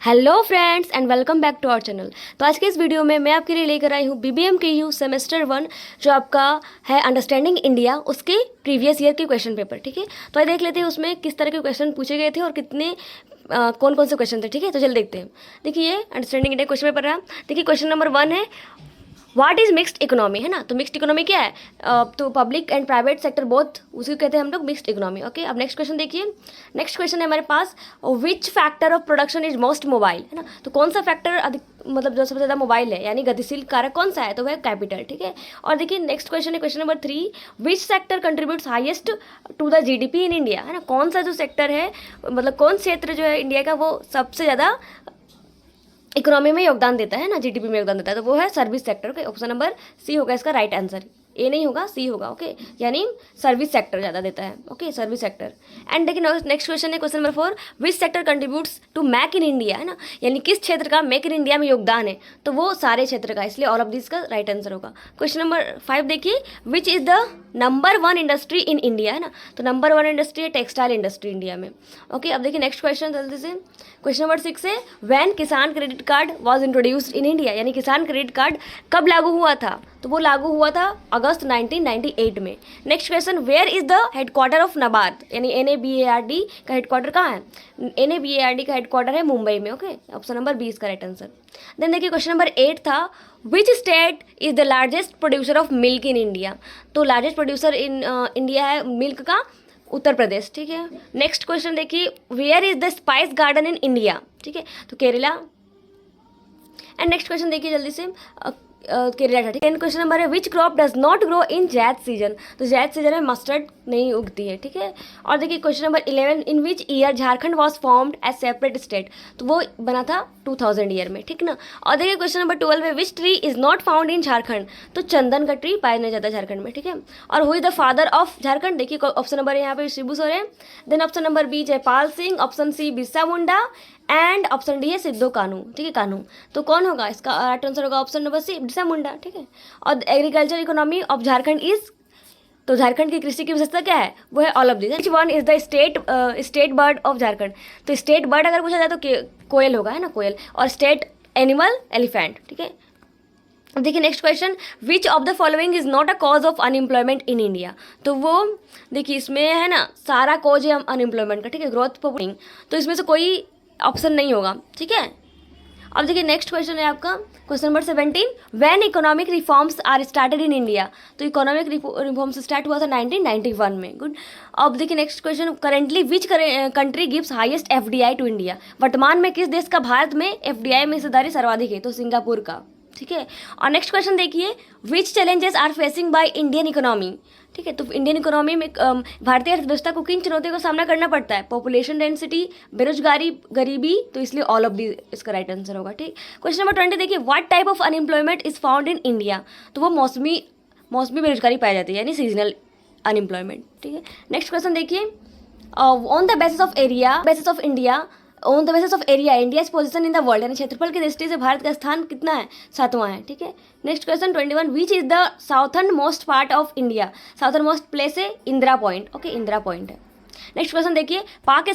Hello friends and welcome back to our channel. तो आज के इस वीडियो में मैं आपके लिए लेकर आई हूँ बीबीएम के यू सेमेस्टर 1 जो आपका है अंडरस्टैंडिंग इंडिया, उसके प्रीवियस ईयर के क्वेश्चन पेपर। ठीक है, तो आइए देख लेते हैं उसमें किस तरह के क्वेश्चन पूछे गए थे और कितने कौन कौन से क्वेश्चन थे। ठीक है, तो चल देखते हैं। देखिए ये अंडरस्टैंडिंग इंडिया क्वेश्चन पेपर रहा। देखिए क्वेश्चन नंबर 1 है व्हाट इज मिक्स्ड इकोनॉमी, है ना। तो मिक्स्ड इकोनॉमी क्या है? तो public and private sector both, उसी को कहते हैं हम लोग मिक्स्ड इकोनॉमी। ओके, अब नेक्स्ट क्वेश्चन देखिए। नेक्स्ट क्वेश्चन है हमारे पास which factor of production is most mobile, है ना। तो कौन सा फैक्टर अधिक मतलब जो सबसे ज़्यादा मोबाइल है यानी गतिशील कारक कौन सा है? तो वह कैपिटल। ठीक है, और देखिए नेक्स्ट क्वेश्चन है question number 3 which sector contributes highest to the GDP in India, है ना। कौन सा जो सेक्टर है मतलब कौन क्षेत्र जो है इंडिया का वो सबसे ज़्यादा इकोनॉमी में योगदान देता है ना, जीडीपी में योगदान देता है, तो वो है service sector. Okay, option number C होगा इसका राइट आंसर। ए नहीं होगा, सी होगा। ओके, यानी सर्विस सेक्टर ज़्यादा देता है। Okay, service sector. एंड देखिए नेक्स्ट क्वेश्चन है question number 4 which sector contributes to Make in India, है ना। यानी किस क्षेत्र का मेक इन इंडिया में योगदान है? तो वो सारे क्षेत्र का, इसलिए ऑल ऑफ दिस का राइट आंसर होगा। क्वेश्चन नंबर 5 देखिए विच is the number 1 industry in India, है ना। तो नंबर 1 इंडस्ट्री है टेक्सटाइल इंडस्ट्री इंडिया में। ओके, अब देखिए नेक्स्ट क्वेश्चन जल्दी से। क्वेश्चन नंबर 6 है व्हेन किसान credit card was introduced in India, यानी किसान क्रेडिट कार्ड कब लागू हुआ था? तो वो लागू हुआ था अगस्त 1998 में। Next question where is the headquarter of NABARD, यानी NABARD का हेडक्वार्टर कहाँ है? NABARD का हेडक्वार्टर है मुंबई में। ओके, ऑप्शन नंबर 20 का राइट आंसर। देन देखिए क्वेश्चन नंबर 8 था which state is the largest producer of milk in India. तो लार्जेस्ट प्रोड्यूसर इन इंडिया है मिल्क का उत्तर प्रदेश। ठीक है, नेक्स्ट क्वेश्चन देखिए where is the spice garden in India. ठीक है, तो केरला। एंड नेक्स्ट क्वेश्चन देखिए जल्दी से केरला था। ठीक है, क्वेश्चन नंबर है which crop does not grow in Zaid season. तो जैद सीजन में मस्टर्ड नहीं उगती है। ठीक है, और देखिए question number 11 in which year Jharkhand was formed as separate state. तो वो बना था 2000 ईयर में। ठीक ना, और देखिए क्वेश्चन नंबर 12 है which tree is not found in Jharkhand. तो चंदन का ट्री पाया नहीं जाता झारखंड में। ठीक है, और who is the father of Jharkhand? देखिए ऑप्शन नंबर यहाँ पे Shibu Soren, then option number B Jaipal Singh, option C Birsa Munda and option D है सिद्धू कान्हू। ठीक है, कान्हू। तो कौन होगा इसका राइट आंसर? होगा ऑप्शन नंबर सी बिरसा मुंडा। ठीक है, और agriculture economy of Jharkhand is, तो झारखंड की कृषि की विशेषता क्या है? वो है all of this. Which one is the state bird of Jharkhand. तो स्टेट बर्ड अगर पूछा जाए तो कोयल होगा, है ना, कोयल। और स्टेट एनिमल एलिफेंट। ठीक है, अब देखिए next question which of the following is not a cause of unemployment in India. तो वो देखिए इसमें है ना सारा कॉज है अनएम्प्लॉयमेंट का। ठीक है, ग्रोथ पॉपुलिंग, तो इसमें से कोई ऑप्शन नहीं होगा। ठीक है, अब देखिए नेक्स्ट क्वेश्चन है आपका question number 17 when economic reforms are started in India. तो इकोनॉमिक रिफॉर्म्स स्टार्ट हुआ था 1991 में। गुड, अब देखिए next question currently which country gives highest FDI to India. वर्तमान में किस देश का भारत में FDI में हिस्सेदारी सर्वाधिक है? तो सिंगापुर का। ठीक है, और नेक्स्ट क्वेश्चन देखिए which challenges are facing by Indian economy. ठीक है, तो इंडियन इकोनॉमी में भारतीय अर्थव्यवस्था को किन चुनौतियों का सामना करना पड़ता है? पॉपुलेशन डेंसिटी, बेरोजगारी, गरीबी, तो इसलिए ऑल ऑफ दी इसका राइट आंसर होगा। ठीक, क्वेश्चन नंबर 20 देखिए what type of unemployment is found in India. तो वो मौसमी बेरोजगारी पाई जाती है यानी सीजनल अनएम्प्लॉयमेंट। ठीक है, नेक्स्ट क्वेश्चन देखिए on the basis of India on the basis of area India position in the world, यानी क्षेत्रफल की दृष्टि से भारत का स्थान कितना है? 7वां है। ठीक है, next question 21 which is the southern most part of India. Southern most place है Indira point. Okay, Indira point है। नेक्स्ट क्वेश्चन देखिए Palk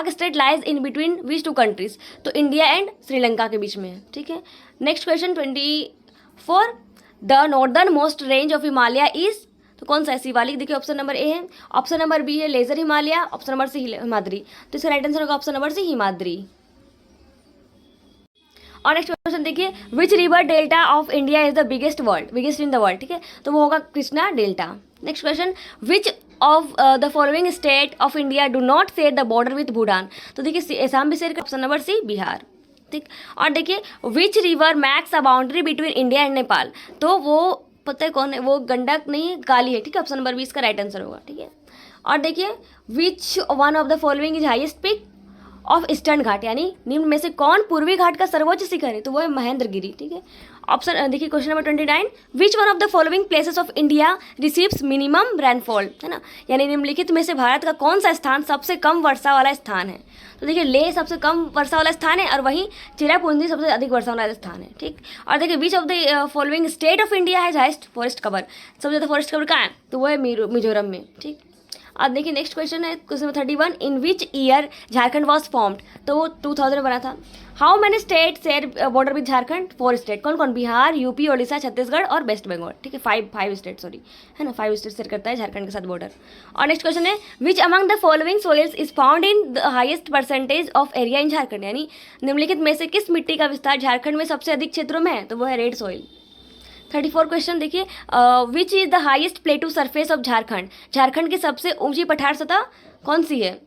strait lies in between which two countries. तो इंडिया एंड श्रीलंका के बीच में है। ठीक है, next question 24 the northern most range of Himalaya is. तो कौन सा है? शिवालिक। देखिए ऑप्शन नंबर ए है, ऑप्शन नंबर बी है lesser Himalaya, option number C Himadri. तो इसका राइट आंसर होगा ऑप्शन नंबर सी हिमाद्री। और नेक्स्ट क्वेश्चन देखिए which river delta of India is the biggest in the world. ठीक है, तो वो होगा Krishna delta. Next question which of the following state of India do not share the border with Bhutan. तो देखिए असम भी शेयर कर, ऑप्शन नंबर सी बिहार। ठीक, और देखिए which river max a boundary between India and Nepal. तो वो पता है कौन है? वो गंडक नहीं है, काली है। ठीक है, ऑप्शन नंबर 20 का राइट आंसर होगा। ठीक है, और देखिए which one of the following is highest peak of eastern ghat, यानी निम्न में से कौन पूर्वी घाट का सर्वोच्च शिखर है? तो वो है महेंद्रगिरी। ठीक है, ऑप्शन देखिए question number 29 which one of the following places of India receives minimum rainfall, है ना, यानी निम्नलिखित में से भारत का कौन सा स्थान सबसे कम वर्षा वाला स्थान है? तो देखिए लेह सबसे कम वर्षा वाला स्थान है और वहीं चिरापुंजी सबसे अधिक वर्षा वाला स्थान है। ठीक, और देखिए विच of the following state of India has highest forest cover. सबसे ज़्यादा फॉरेस्ट कवर कहाँ है? तो वो है मिजोरम में। ठीक, अब देखिए नेक्स्ट क्वेश्चन है question number 31, in which year Jharkhand was formed, तो वो 2000 में बना था। How many state share border with Jharkhand, 4 state, कौन कौन, बिहार, यूपी, ओडिशा, छत्तीसगढ़ और वेस्ट बंगाल, ठीक है, 5 स्टेट, सॉरी, है ना, 5 स्टेट शेयर करता है झारखंड के साथ बॉर्डर। और नेक्स्ट क्वेश्चन है which among the following soils is found in the highest percentage of area in Jharkhand, यानी निम्नलिखित में से किस मिट्टी का विस्तार झारखंड में सबसे अधिक क्षेत्रों में है, तो वो है रेड सॉइल। 34 क्वेश्चन देखिए, विच is the highest प्लेटू surface of Jharkhand, Jharkhand की सबसे ऊंची पठार सतह कौन सी है,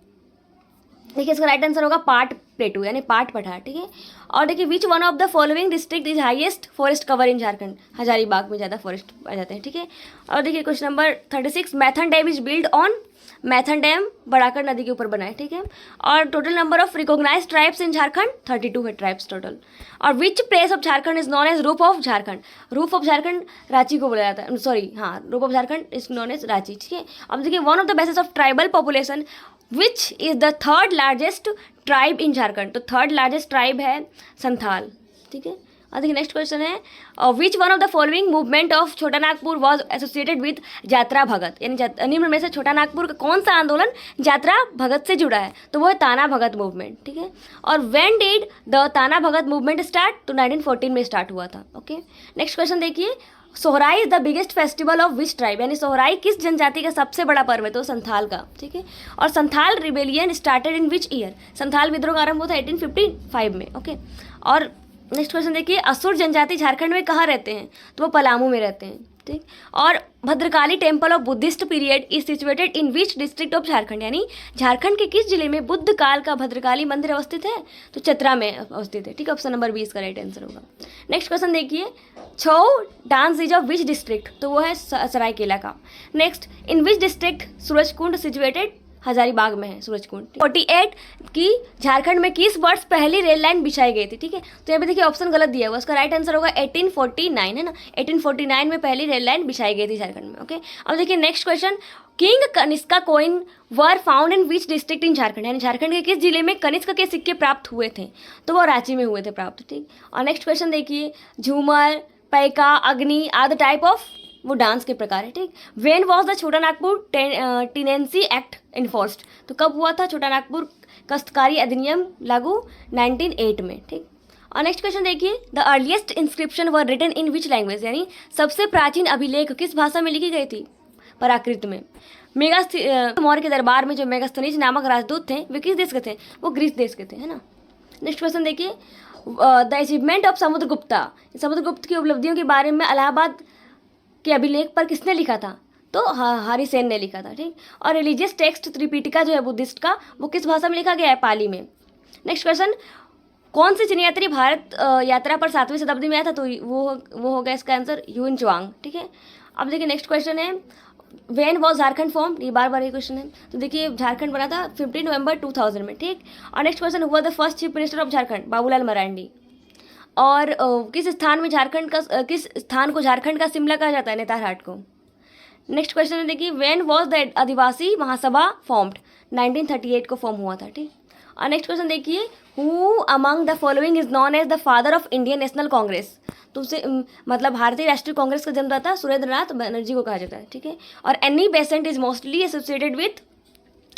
देखिए इसका राइट आंसर होगा पाट प्लेटू यानी पाट पठार, ठीक है। और देखिए which one of the following district is highest forest cover in Jharkhand, Hazaribagh में ज़्यादा फॉरेस्ट आ जाते हैं, ठीक है। और देखिए question number 36, Maithon dam is built on, Maithon dam Barakar नदी के ऊपर बना है, ठीक है। और total number of recognized tribes in Jharkhand 32 है ट्राइब्स टोटल। और which place of Jharkhand is known as roof of Jharkhand, roof of Jharkhand Ranchi को बोला जाता है, सॉरी हाँ, roof of Jharkhand is known as Ranchi, ठीक है। अब देखिए one of the basis of tribal population which is the third largest tribe in Jharkhand, तो थर्ड लार्जेस्ट ट्राइब है संथाल, ठीक है। और देखिए नेक्स्ट क्वेश्चन है विच one of the following movement of छोटा नागपुर वॉज एसोसिएटेड विद यात्रा भगत, यानी निम्न में से छोटा नागपुर का कौन सा आंदोलन यात्रा भगत से जुड़ा है, तो वो है ताना भगत मूवमेंट, ठीक है। और व्हेन डिड द ताना भगत मूवमेंट स्टार्ट, तो 1914 में स्टार्ट हुआ था, ओके। नेक्स्ट क्वेश्चन देखिए, Sohrai is the biggest festival of which tribe, यानी सोहराई किस जनजाति का सबसे बड़ा पर्व है, तो संथाल का, ठीक है। और Santhal rebellion started in which year, Santhal विद्रोह का आरंभ हुआ था 1855 में, ओके। और नेक्स्ट क्वेश्चन देखिए, असुर जनजाति झारखंड में कहाँ रहते हैं, तो वो पलामू में रहते हैं, ठीक। और Bhadrakali temple of Buddhist period is situated in which district of Jharkhand, यानी झारखंड के किस जिले में बुद्ध काल का भद्रकाली मंदिर अवस्थित है, तो चतरा में अवस्थित है, ठीक है। ऑप्शन नंबर 20 का राइट आंसर होगा। नेक्स्ट क्वेश्चन देखिए, छौ dance is of which district, तो वो है सरायकेला का। Next, in which district Surajkund situated, Hazaribagh में है सूरजकुंड। 48 की झारखंड में किस वर्ष पहली रेल लाइन बिछाई गई थी, ठीक है। तो यहाँ पे देखिए ऑप्शन गलत दिया हुआ, उसका राइट आंसर होगा 1849, है ना, 1849 में पहली रेल लाइन बिछाई गई थी झारखंड में, ओके। अब देखिए next question, king Kanishka coin were found in which district in Jharkhand, यानी झारखंड के किस जिले में कनिष्क के सिक्के प्राप्त हुए थे, तो वो रांची में हुए थे प्राप्त, ठीक। और नेक्स्ट क्वेश्चन देखिए, झूमर, पैका, अग्नि आदि टाइप ऑफ वो डांस के प्रकार है, ठीक। वेन वॉज द छोटा नागपुर टेनेंसी एक्ट इन्फोर्स्ड, तो कब हुआ था छोटा नागपुर काश्तकारी अधिनियम लागू 1908 में, ठीक। और नेक्स्ट क्वेश्चन देखिए, the earliest inscription were written in which language, यानी सबसे प्राचीन अभिलेख किस भाषा में लिखी गई थी, प्राकृत में। मौर्य के दरबार में जो मेगास्थनीज नामक राजदूत थे वे किस देश के थे, वो ग्रीस देश के थे, है ना। नेक्स्ट क्वेश्चन देखिए, the achievement of Samudragupta, Samudragupta की उपलब्धियों के बारे में इलाहाबाद के अभिलेख पर किसने लिखा था, तो हरिसेन ने लिखा था, ठीक। और रिलीजियस टेक्स्ट त्रिपिटिका जो है बुद्धिस्ट का, वो किस भाषा में लिखा गया है, पाली में। नेक्स्ट क्वेश्चन, कौन से चीनी यात्री भारत यात्रा पर 7वीं शताब्दी में आया था, तो वो हो गया इसका आंसर ह्यून च्वांग, ठीक है। अब देखिए नेक्स्ट क्वेश्चन है, वेन वॉज झारखंड फॉर्म, ये बार ये क्वेश्चन है, तो देखिए झारखंड बना था 15 नवंबर 2000 में, ठीक। और नेक्स्ट क्वेश्चन, हुआ the first chief minister of Jharkhand, Babulal Marandi. और किस स्थान में किस स्थान को झारखंड का शिमला कहा जाता है, नेतारहाट को। नेक्स्ट क्वेश्चन है देखिए, when was the Adivasi Mahasabha formed, 1938 को फॉर्म हुआ था, ठीक। और नेक्स्ट क्वेश्चन देखिए, who among the following is known as the father of Indian National Congress, तो उसे मतलब भारतीय राष्ट्रीय कांग्रेस का जन्मदाता सुरेंद्रनाथ बनर्जी को कहा जाता है, ठीक है। और Annie Besant is mostly associated with,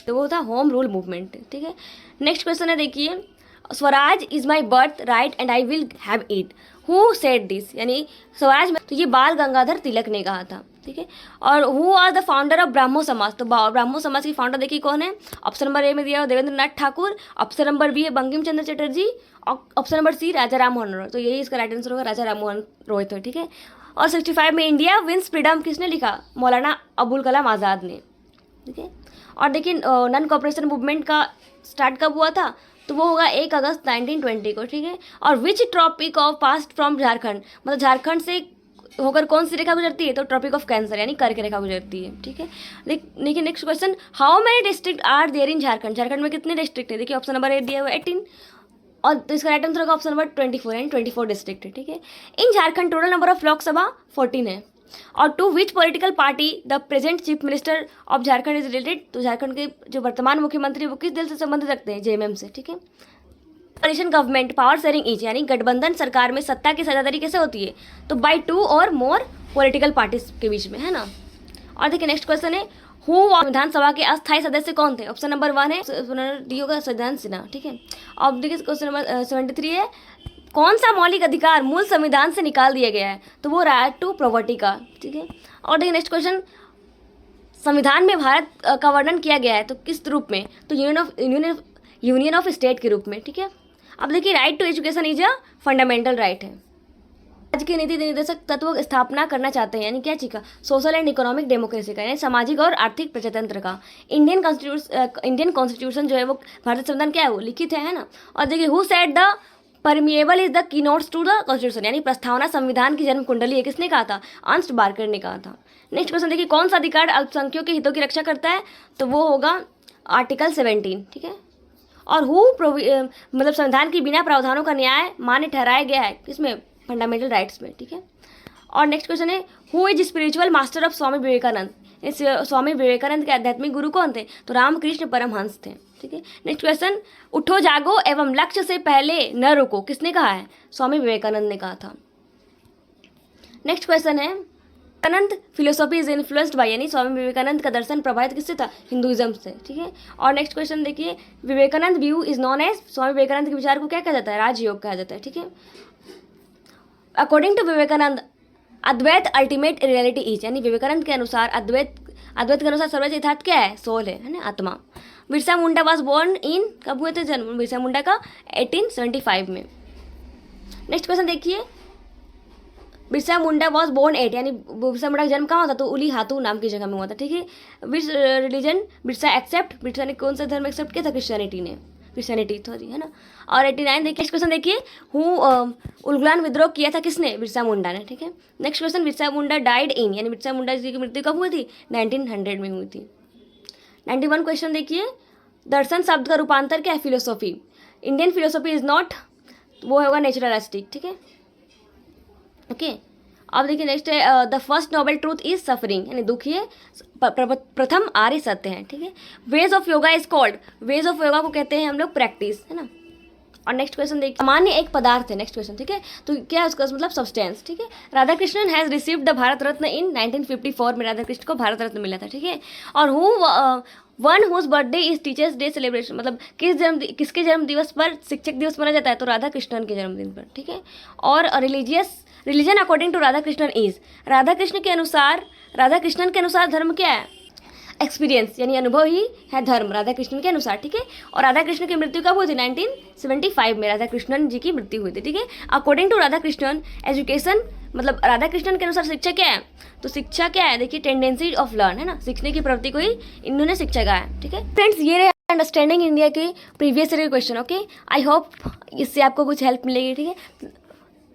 तो वो था होम रूल मूवमेंट, ठीक है। नेक्स्ट क्वेश्चन है देखिए, Swaraj is my birth right and I will have it, who said this, यानी स्वराज में, तो ये बाल गंगाधर तिलक ने कहा था, ठीक है। और who are the founder of Brahmo Samaj, तो ब्राह्मो समाज की फाउंडर देखिए कौन है, ऑप्शन नंबर ए में दिया Devendra Nath Thakur, option number B है बंकिम चंद्र चटर्जी, और ऑप्शन नंबर सी राजा राम मोहन रॉय, तो यही इसका राइट आंसर होगा राजा राम मोहन रॉय, तो ठीक है। और 65 में इंडिया विंस फ्रीडम किसने लिखा, मौलाना अबुल कलाम आज़ाद ने, ठीक है। और देखिए नॉन कॉपरेशन मूवमेंट का स्टार्ट कब हुआ था, तो वो होगा 1 अगस्त 1920 को, ठीक है। और which tropic of past from Jharkhand, मतलब झारखंड से होकर कौन सी रेखा गुजरती है, तो ट्रॉपिक ऑफ कैंसर यानी कर्क रेखा गुजरती है, ठीक है। देखिए next question, how many district are there in Jharkhand, Jharkhand में कितने डिस्ट्रिक्ट है, देखिए ऑप्शन नंबर 8 दिया हुआ 18, और तो इसका राइट आंसर होगा ऑप्शन नंबर 24 यानी 24 डिस्ट्रिक्ट है, ठीक है। In Jharkhand total number of Lok Sabha 14 है। और to which political party the present chief minister of Jharkhand is related, तो झारखंड के जो वर्तमान मुख्यमंत्री वो किस दल से संबंधित रखते हैं, जेएमएम से, ठीक है। कोalition गवर्नमेंट पावर शेयरिंग इज, यानी गठबंधन सरकार में सत्ता की साझेदारी कैसे होती है, तो बाय 2 और मोर पॉलिटिकल पार्टीज के बीच में, है ना। और देखिए नेक्स्ट क्वेश्चन है, हु संविधान सभा के अस्थायी सदस्य कौन थे? ऑप्शन नंबर 1 है डी होगा सज्जन सिन्हा, ठीक है। अब देखिए क्वेश्चन नंबर 73 है, कौन सा मौलिक अधिकार मूल संविधान से निकाल दिया गया है? तो वो राइट टू प्रॉपर्टी का, ठीक है। और देखिए नेक्स्ट क्वेश्चन, संविधान में भारत का वर्णन किया गया है तो किस रूप में? तो यूनियन ऑफ स्टेट के रूप में, ठीक है। अब देखिए right to education is a fundamental right है। राज्य के नीति निर्देशक तत्व स्थापना करना चाहते हैं, यानी क्या चीज का? सोशल एंड इकोनॉमिक डेमोक्रेसी का, यानी सामाजिक और आर्थिक प्रजातंत्र का। इंडियन कॉन्स्टिट्यूशन जो है वो भारतीय संविधान क्या है? वो लिखित है ना। और देखिए who said the preamble is the key notes to the constitution, यानी प्रस्तावना संविधान की जन्म कुंडली है, किसने कहा था? अर्नस्ट बार्कर ने कहा था। नेक्स्ट क्वेश्चन देखिए, कौन सा अधिकार अल्पसंख्यकों के हितों की रक्षा करता है? तो वो होगा आर्टिकल 17, ठीक है। और मतलब संविधान के बिना प्रावधानों का न्याय मान्य ठहराया गया है किसमें? फंडामेंटल राइट्स में, ठीक है। और नेक्स्ट क्वेश्चन है, who is spiritual master of Swami Vivekananda? Swami Vivekananda के आध्यात्मिक गुरु कौन थे? तो रामकृष्ण परमहंस थे, ठीक है। नेक्स्ट क्वेश्चन, उठो जागो एवं लक्ष्य से पहले न रुको, किसने कहा है? स्वामी विवेकानंद ने कहा था। नेक्स्ट क्वेश्चन है, Vivekananda philosophy is influenced by, यानी स्वामी विवेकानंद का दर्शन प्रभावित किससे था? हिंदुइज्म से, ठीक है। और नेक्स्ट क्वेश्चन देखिए, Vivekananda view is known as, Swami Vivekananda के विचार को क्या कहा जाता है? राजयोग कहा जाता है, ठीक है। According to Vivekananda Advaita ultimate reality is, यानी विवेकानंद के अनुसार अद्वैत के अनुसार सर्वोच्च यथार्थ क्या है? सोल है ना, आत्मा। Birsa Munda was born in, कब हुए थे जन्म बिरसा मुंडा का? 1875 में। नेक्स्ट क्वेश्चन देखिए, Birsa Munda was born at, यानी बिरसा मुंडा का जन्म कहाँ होता? तो उली हाथू नाम की जगह में हुआ था, ठीक है। Which religion Birsa accept, Birsa ने कौन सा धर्म एक्सेप्ट किया था? क्रिश्चियनिटी सॉरी, है ना। और 89 देखिए, नेक्स्ट क्वेश्चन देखिए, उलगुलान विद्रोह किया था किसने? बिरसा मुंडा ने, ठीक है। Next question, Birsa Munda died in, यानी बिरसा मुंडा जी की मृत्यु कब हुई थी? 1900 में हुई थी। 91 क्वेश्चन देखिए, दर्शन शब्द का रूपांतर क्या है? Philosophy. Indian philosophy is not, वो होगा नेचुरलिस्टिक, ठीक है, ओके। अब देखिए नेक्स्ट है, the first noble truth is suffering, यानी दुखिए प्रथम आर्य सत्य है, ठीक है। Ways of yoga is called, ways of yoga को कहते हैं हम लोग प्रैक्टिस, है ना। और नेक्स्ट क्वेश्चन देखिए, सामान्य एक पदार्थ है, नेक्स्ट क्वेश्चन, ठीक है। तो क्या है उसका मतलब? सब्सटेंस, ठीक है। Radha Krishnan has received the Bharat Ratna in 1954 में राधा कृष्ण को भारत रत्न मिला था, ठीक है। और one whose birthday is teachers day celebration, मतलब किसके जन्म दिवस पर शिक्षक दिवस मनाया जाता है? तो राधा कृष्णन के जन्मदिन पर, ठीक है। और religion according to Radhakrishnan is, Radhakrishnan के अनुसार धर्म क्या है? एक्सपीरियंस, यानी अनुभव ही है धर्म, राधा कृष्णन के अनुसार, ठीक है। और राधा कृष्ण की मृत्यु कब हुई थी? 1975 में राधा कृष्णन जी की मृत्यु हुई थी, ठीक है। According to Radhakrishnan education, मतलब राधा कृष्णन के अनुसार शिक्षा क्या है? तो शिक्षा क्या है? देखिए टेंडेंसी ऑफ लर्न, है ना, सीखने की प्रवृत्ति को ही इन्होंने शिक्षा कहा है, ठीक है। फ्रेंड्स, ये रहे अंडरस्टैंडिंग इंडिया के previous year question, okay. I hope इससे आपको कुछ हेल्प मिलेगी, ठीक है।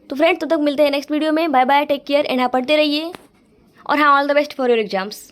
तो फ्रेंड्स, तब तक मिलते हैं नेक्स्ट वीडियो में। Bye bye, take care and हाँ पढ़ते रहिए, और हाँ all the best for your exams.